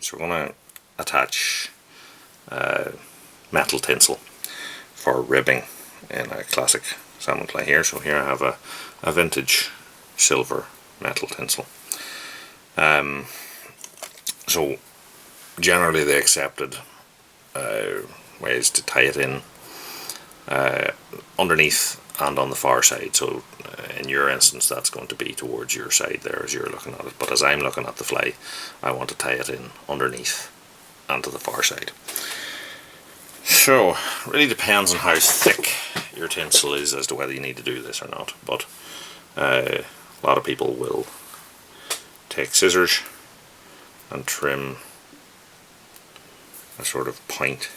So we're going to attach metal tinsel for ribbing in a classic salmon clay here. So here I have a vintage silver metal tinsel. So generally the accepted ways to tie it in underneath and on the far side. So in your instance that's going to be towards your side there as you're looking at it, but as I'm looking at the fly I want to tie it in underneath and to the far side. So it really depends on how thick your tinsel is as to whether you need to do this or not, but a lot of people will take scissors and trim a sort of point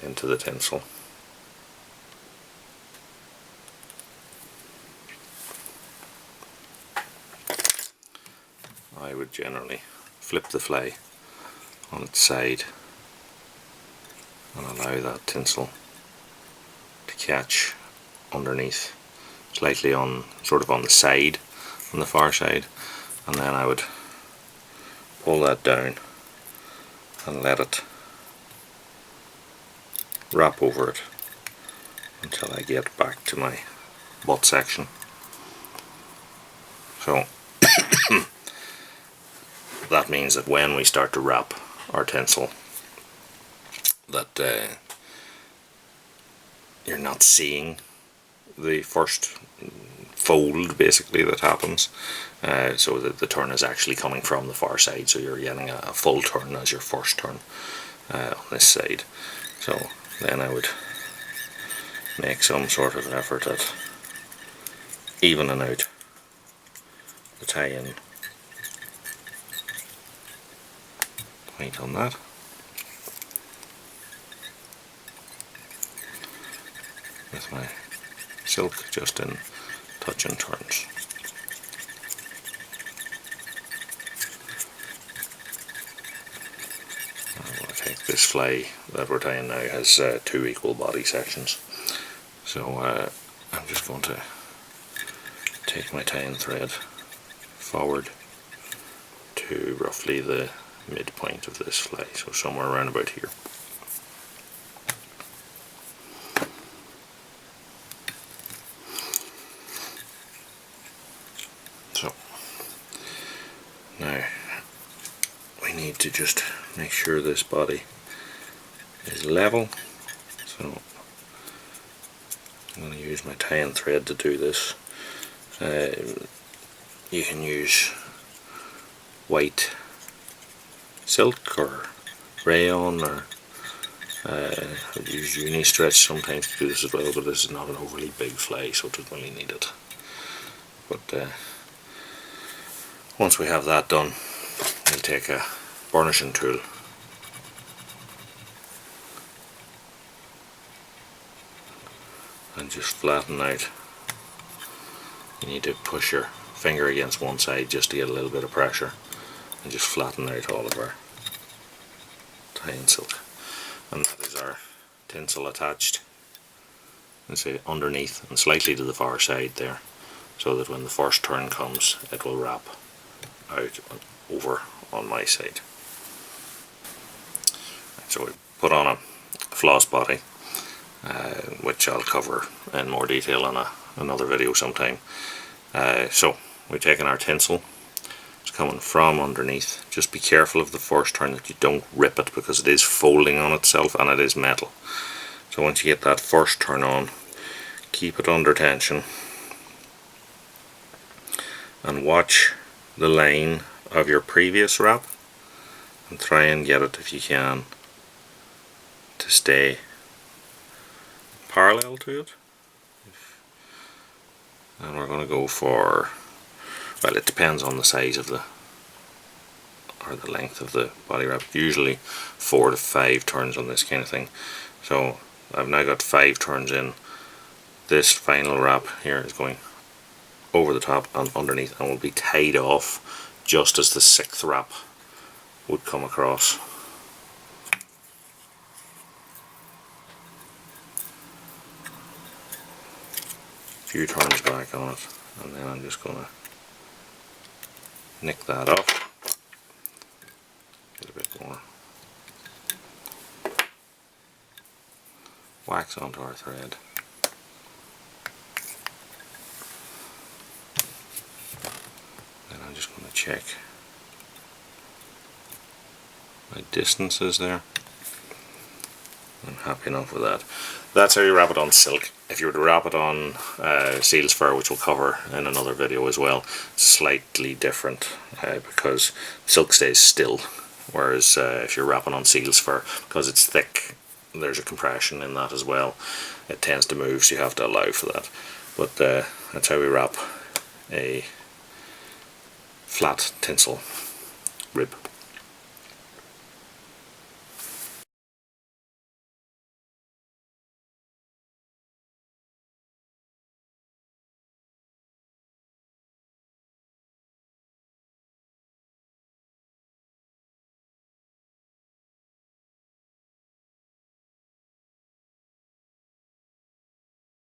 into the tinsel. I would generally flip the fly on its side and allow that tinsel to catch underneath, slightly on, sort of on the side, on the far side, and then I would pull that down and let it wrap over it until I get back to my butt section. So that means that when we start to wrap our tinsel, that you're not seeing the first fold basically that happens, so that the turn is actually coming from the far side, so you're getting a full turn as your first turn on this side. So then I would make some sort of effort at evening out the tie-in point on that. With my silk just in touching turns. I'm going to take this fly that we're tying now has 2 equal body sections, so I'm just going to take my tying thread forward to roughly the midpoint of this fly, so somewhere around about here. So now we need to just make sure this body is level, so I'm going to use my tying thread to do this. You can use white silk or rayon, or I've used uni stretch sometimes to do this as well, but this is not an overly big fly so it doesn't really need it. But once we have that done, we'll take a burnishing tool and just flatten out. You need to push your finger against one side just to get a little bit of pressure and just flatten out all of our tying silk. And that is our tinsel attached, and say underneath and slightly to the far side there, so that when the first turn comes it will wrap out over on my side. So we put on a floss body, which I'll cover in more detail in another video sometime. So we've taken our tinsel, it's coming from underneath. Just be careful of the first turn that you don't rip it, because it is folding on itself and it is metal. So once you get that first turn on, keep it under tension and watch the line of your previous wrap and try and get it, if you can, to stay parallel to it. And we're going to go for, well, it depends on the size of the, or the length of the body wrap, usually 4 to 5 turns on this kind of thing. So I've now got 5 turns in. This final wrap here is going over the top and underneath and will be tied off just as the 6th wrap would come across. A few turns back on it, and then I'm just going to nick that off, get a wax onto our thread. And I'm just going to check my distances there. I'm happy enough with that. That's how you wrap it on silk. If you were to wrap it on seal's fur, which we'll cover in another video as well, it's slightly different because silk stays still, whereas if you're wrapping on seal's fur, because it's thick, there's a compression in that as well. It tends to move, so you have to allow for that. But that's how we wrap a flat tinsel rib.